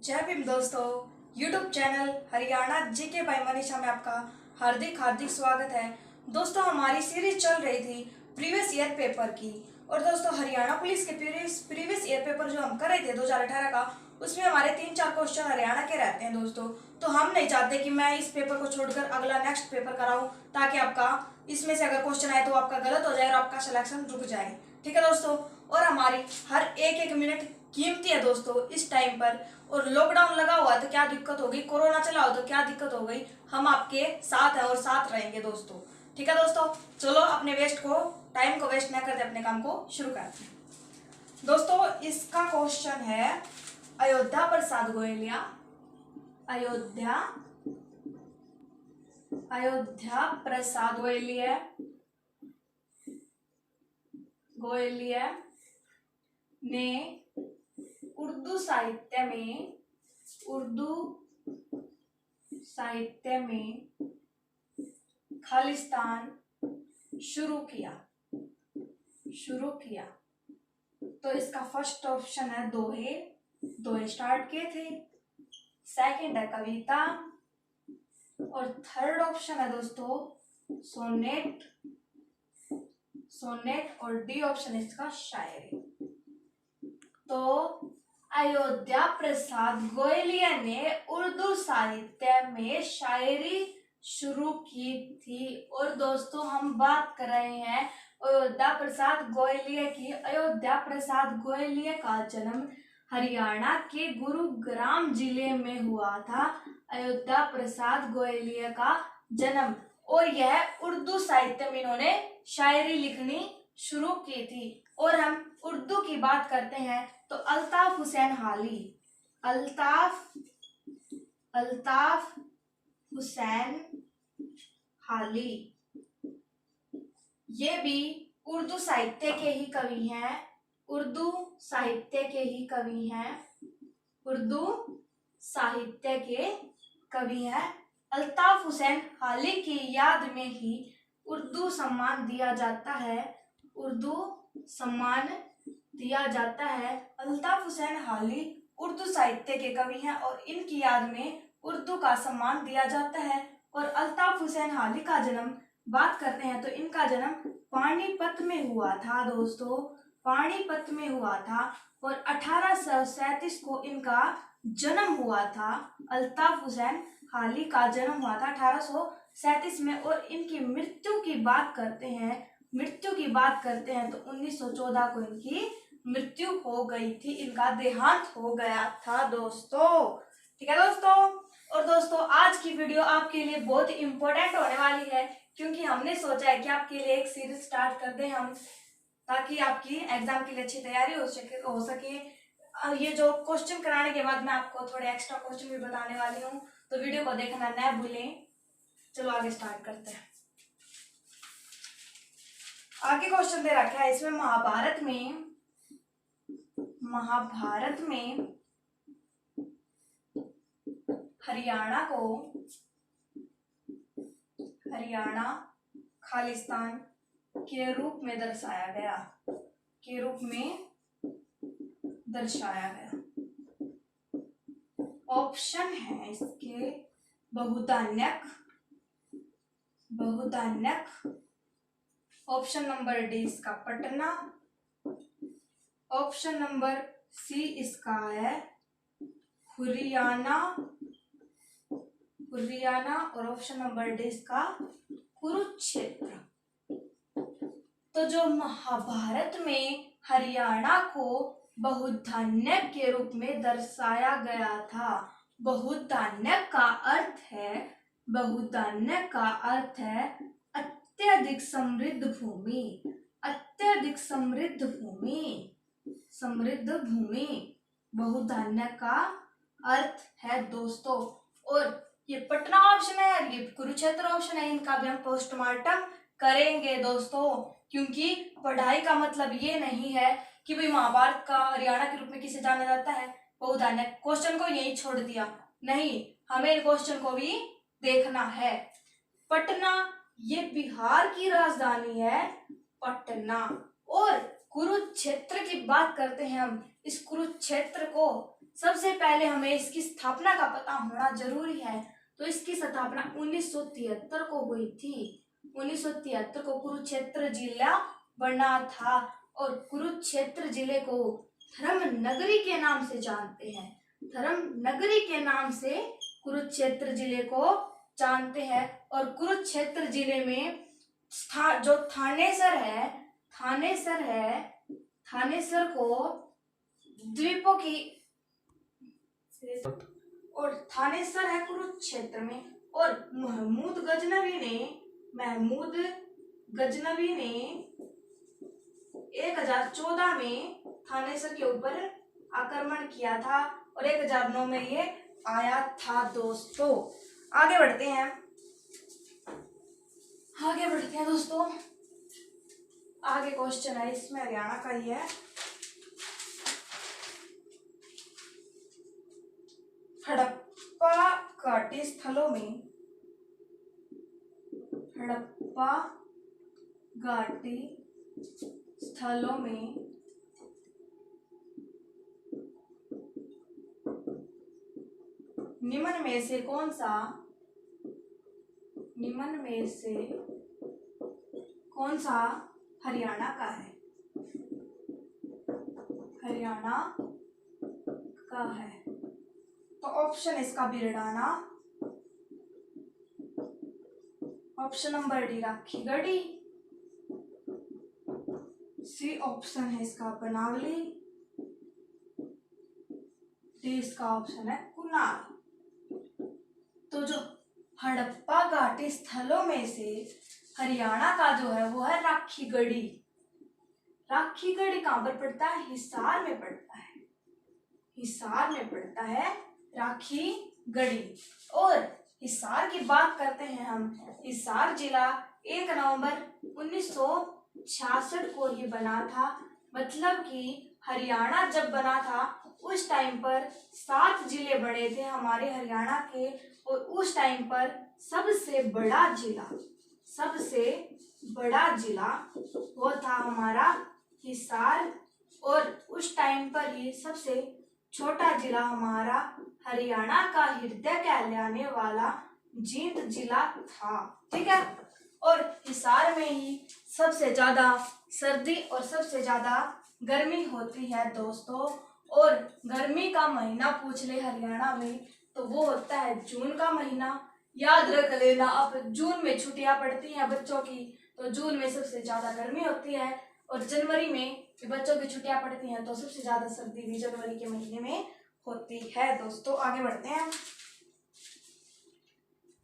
जय भीम दोस्तों। YouTube channel Haryana GK by Manisha में आपका हार्दिक हार्दिक स्वागत है। दोस्तों, हमारी सीरीज चल रही थी प्रीवियस ईयर पेपर की। और दोस्तों, हरियाणा पुलिस के प्रीवियस ईयर पेपर जो हम कर रहे थे 2018 का, उसमें हमारे 3-4 क्वेश्चन हरियाणा के रहते हैं दोस्तों। तो हम नहीं चाहते कि मैं इस पेपर को छोड़कर अगला नेक्स्ट पेपर कराऊं, ताकि आपका इसमें से अगर क्वेश्चन आए तो आपका गलत हो जाए और आपका सिलेक्शन रुक जाए। ठीक है दोस्तों। और हमारी हर एक मिनट कीमती है दोस्तों इस टाइम पर। और लॉकडाउन लगा हुआ है तो क्या दिक्कत होगी, कोरोना चला हो तो क्या दिक्कत हो गई, हम आपके साथ हैं और साथ रहेंगे दोस्तों। ठीक है दोस्तों, चलो अपने टाइम को वेस्ट ना करते अपने काम को शुरू करते हैं। दोस्तों, इसका क्वेश्चन है अयोध्या प्रसाद गोयलिया। अयोध्या प्रसाद गोयलिया ने उर्दू साहित्य में खालिस्तान शुरू किया। तो इसका फर्स्ट ऑप्शन है दोहे स्टार्ट किए थे। सेकंड है कविता। और थर्ड ऑप्शन है दोस्तों सोनेट। और डी ऑप्शन है इसका शायरी। तो अयोध्या प्रसाद गोयलिया ने उर्दू साहित्य में शायरी शुरू की थी। और दोस्तों, हम बात कर रहे हैं अयोध्या प्रसाद गोयलिया की। अयोध्या प्रसाद गोयलिया का जन्म हरियाणा के गुरुग्राम जिले में हुआ था। अयोध्या प्रसाद गोयलिया का जन्म, और यह उर्दू साहित्य में इन्होंने शायरी लिखनी शुरू की थी। और हम उर्दू की बात करते हैं तो अल्ताफ हुसैन हाली ये भी उर्दू साहित्य के ही कवि हैं। अल्ताफ हुसैन हाली की याद में ही उर्दू सम्मान दिया जाता है। अल्ताफ हुसैन हाली उर्दू साहित्य के कवि हैं और इनकी याद में उर्दू का सम्मान दिया जाता है। और अल्ताफ हुसैन हाली का जन्म बात करते हैं तो इनका जन्म पानीपत में हुआ था दोस्तों। और 1837 को इनका जन्म हुआ था। अल्ताफ हुसैन हाली का जन्म हुआ था 1837 में। और इनकी मृत्यु की बात करते हैं तो 1914 को इनकी मृत्यु हो गई थी, इनका देहांत हो गया था दोस्तों। ठीक है दोस्तों। और दोस्तों, आज की वीडियो आपके लिए बहुत इंपॉर्टेंट होने वाली है, क्योंकि हमने सोचा है कि आपके लिए एक सीरीज स्टार्ट कर दें हम, ताकि आपकी एग्जाम के लिए अच्छी तैयारी हो सके। ये जो क्वेश्चन कराने के बाद मैं आपको थोड़े एक्स्ट्रा क्वेश्चन भी बताने वाली हूँ, तो वीडियो को देखना न भूलें। चलो आगे स्टार्ट करते हैं। आगे क्वेश्चन दे रखा है इसमें महाभारत में हरियाणा खालिस्तान के रूप में दर्शाया गया। ऑप्शन है इसके बहुतान्यक। ऑप्शन नंबर डी इसका पटना। ऑप्शन नंबर सी इसका है हुरियाना। और ऑप्शन नंबर डी इसका कुरुक्षेत्र। तो जो महाभारत में हरियाणा को बहुधान्यक के रूप में दर्शाया गया था। बहुधान्यक का अर्थ है अत्यधिक समृद्ध भूमि। बहुधान्यक का अर्थ है दोस्तों। और ये पटना ऑप्शन है और ये कुरुक्षेत्र ऑप्शन है, इनका भी हम पोस्टमार्टम करेंगे दोस्तों। क्योंकि पढ़ाई का मतलब ये नहीं है कि भाई महाभारत का हरियाणा के रूप में किसे जाना जाता है, बहुधान्यक। क्वेश्चन को यही छोड़ दिया, नहीं, हमें क्वेश्चन को भी देखना है। पटना ये बिहार की राजधानी है, पटना। और कुरुक्षेत्र की बात करते हैं हम, इस कुरुक्षेत्र को सबसे पहले हमें इसकी स्थापना का पता होना जरूरी है। तो इसकी स्थापना 1973 को हुई थी। 1973 को कुरुक्षेत्र जिला बना था और कुरुक्षेत्र जिले को धर्म नगरी के नाम से जानते हैं। धर्म नगरी के नाम से कुरुक्षेत्र जिले को जानते हैं। और कुरुक्षेत्र जिले में जो थानेसर को द्वीपों की और थानेसर है कुरुक्षेत्र में। और महमूद गजनवी ने 1014 में थानेसर के ऊपर आक्रमण किया था और 1009 में ये आया था। दोस्तों आगे बढ़ते हैं दोस्तों। आगे क्वेश्चन है, इसमें हरियाणा का ही है। हड़प्पा घाटी स्थलों में निम्न में से कौन सा हरियाणा का है? तो ऑप्शन इसका Birdana, option number D Rakhigarhi, C option है इसका बनावली, डी इसका ऑप्शन है कुनाल। तो जो हड़प्पा घाटी स्थलों में से हरियाणा का जो है वो है राखीगढ़ी। राखीगढ़ी कहाँ पर पड़ता है? हिसार में पड़ता है राखीगढ़ी। और हिसार की बात करते हैं हम। हिसार जिला 1 नवंबर 1966 को ही बना था। मतलब कि हरियाणा जब बना था उस टाइम पर 7 जिले बने थे हमारे हरियाणा के। और उस टाइम पर सबसे बड़ा जिला वो था हमारा हिसार। और उस टाइम पर ही सबसे छोटा जिला हमारा हरियाणा का हृदय कहलाने वाला जींद जिला था। ठीक है। और हिसार में ही सबसे ज्यादा सर्दी और सबसे ज्यादा गर्मी होती है दोस्तों। और गर्मी का महीना पूछ ले हरियाणा में तो वो होता है जून का महीना। याद रख लेना, अब जून में छुट्टियां पड़ती हैं बच्चों की, तो जून में सबसे ज्यादा गर्मी होती है। और जनवरी में बच्चों की छुट्टियां पड़ती हैं तो सबसे ज्यादा सर्दी भी जनवरी के महीने में होती है। दोस्तों आगे बढ़ते हैं।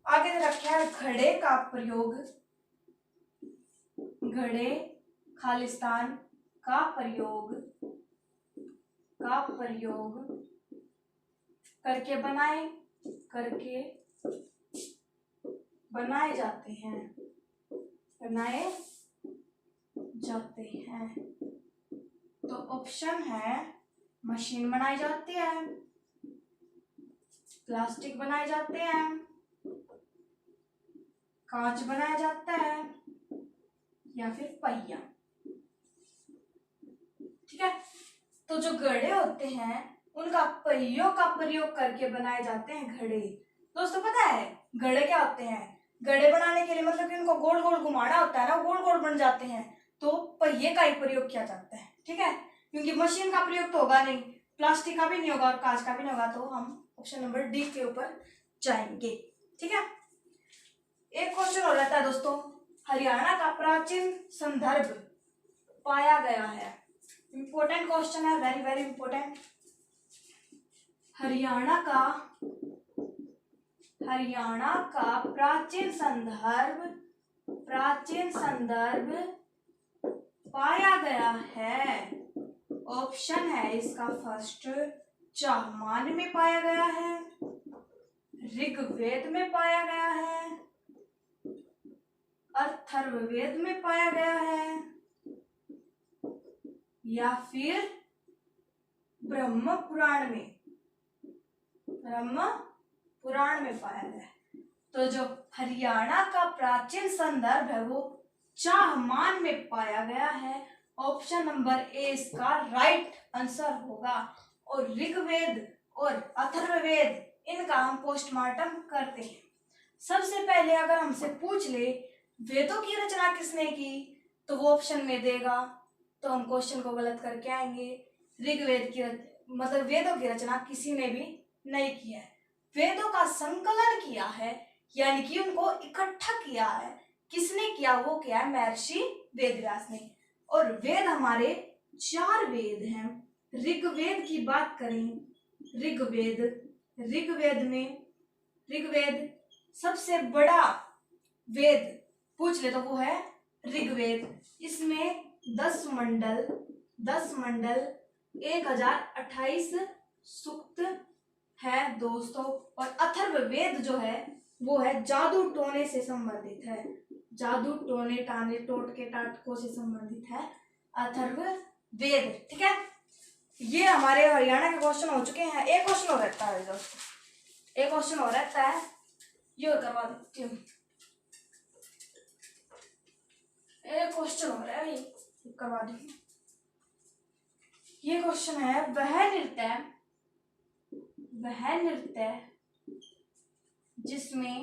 आगे रखा है घड़े का प्रयोग, घड़े खालिस्तान का प्रयोग करके बनाए जाते हैं। तो ऑप्शन है मशीन बनाई जाती है, प्लास्टिक बनाए जाते हैं, कांच बनाया जाता है या फिर पहिया। ठीक है। तो जो घड़े होते हैं उनका पहियों का प्रयोग करके बनाए जाते हैं घड़े। दोस्तों पता है घड़े क्या होते हैं? घड़े बनाने के लिए मतलब कि उनको गोल गोल घुमाना होता है ना, गोल गोल बन जाते हैं, तो पहिए का ही प्रयोग किया जाता है। ठीक है। क्योंकि मशीन का प्रयोग तो होगा नहीं, प्लास्टिक का भी नहीं होगा और कांच का भी नहीं होगा, तो हम ऑप्शन नंबर डी के ऊपर जाएंगे। ठीक है। एक क्वेश्चन हो रहता है दोस्तों, हरियाणा का प्राचीन संदर्भ पाया गया है। इंपॉर्टेंट क्वेश्चन है, वेरी वेरी इंपॉर्टेंट। हरियाणा का प्राचीन संदर्भ पाया गया है। ऑप्शन है इसका फर्स्ट चाहमान में पाया गया है, ऋग्वेद में पाया गया है, अथर्ववेद में पाया गया है या फिर ब्रह्म पुराण में पाया गया है। तो जो हरियाणा का प्राचीन संदर्भ है वो चाहमान में पाया गया है। ऑप्शन नंबर ए इसका राइट आंसर होगा। और ऋग्वेद और अथर्ववेद, इनका हम पोस्टमार्टम करते हैं। सबसे पहले अगर हमसे पूछ ले वेदों की रचना किसने की, तो वो ऑप्शन में देगा, तो हम क्वेश्चन को गलत करके आएंगे। ऋग्वेद की मतलब वेदों की रचना किसी ने भी नहीं किया है। वेदों का संकलन किया है, यानी कि उनको इकट्ठा किया है, किसने किया, वो किया है महर्षि वेदव्यास ने। और वेद हमारे 4 वेद हैं। ऋग्वेद की बात करें, ऋग्वेद सबसे बड़ा वेद पूछ ले तो वो है ऋग्वेद। इसमें 10 मंडल 1028 सूक्त है दोस्तों। और अथर्ववेद जो है वो है जादू टोने से संबंधित है, जादू टोने टाने टोटके टाटकों से संबंधित है अथर्ववेद। ठीक है, ये हमारे हरियाणा के क्वेश्चन हो चुके हैं। एक क्वेश्चन और रहता है दोस्तों, एक क्वेश्चन और रहता है, ये और करवा देती हूँ। एक क्वेश्चन हो रहा है भाई, करवा दी। ये क्वेश्चन है, वह नृत्य जिसमें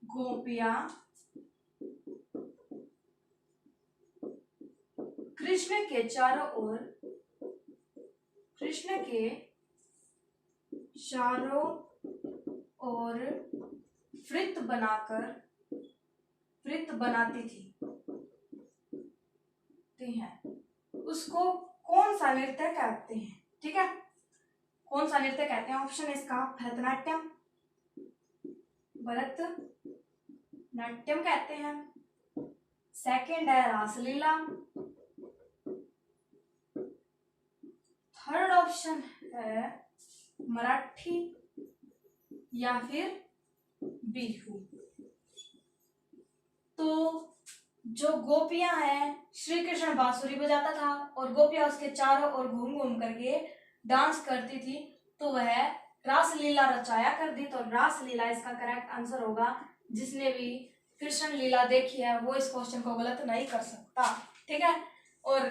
गोपियां कृष्ण के चारों ओर वृत्त बनाती थी उसको कौन सा नृत्य कहते हैं। ठीक है, कौन सा नृत्य कहते हैं? ऑप्शन है इसका भरतनाट्यम कहते हैं, सेकंड है रासलीला, थर्ड ऑप्शन है मराठी, या फिर बिहू। तो जो गोपियां हैं, श्री कृष्ण बांसुरी बजाता था और गोपियां उसके चारों ओर घूम घूम करके डांस करती थी, तो वह रासलीला रचाया करती। तो रासलीला इसका करेक्ट आंसर होगा। जिसने भी कृष्ण लीला देखी है वो इस क्वेश्चन को गलत नहीं कर सकता। ठीक है, और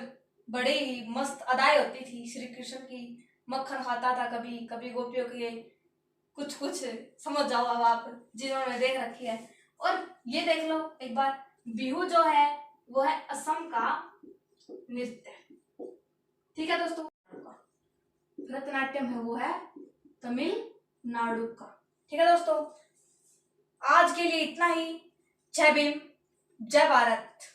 बड़ी ही मस्त अदाएं होती थी श्री कृष्ण की, मक्खन खाता था कभी कभी गोपियों के, कुछ समझ जाओ अब आप जिन्होंने देख रखी है। और ये देख लो एक बार, बिहू जो है वो है असम का नृत्य। ठीक है दोस्तों, भरतनाट्यम है वो है तमिलनाडु का। ठीक है दोस्तों, आज के लिए इतना ही। जय भीम, जय भारत।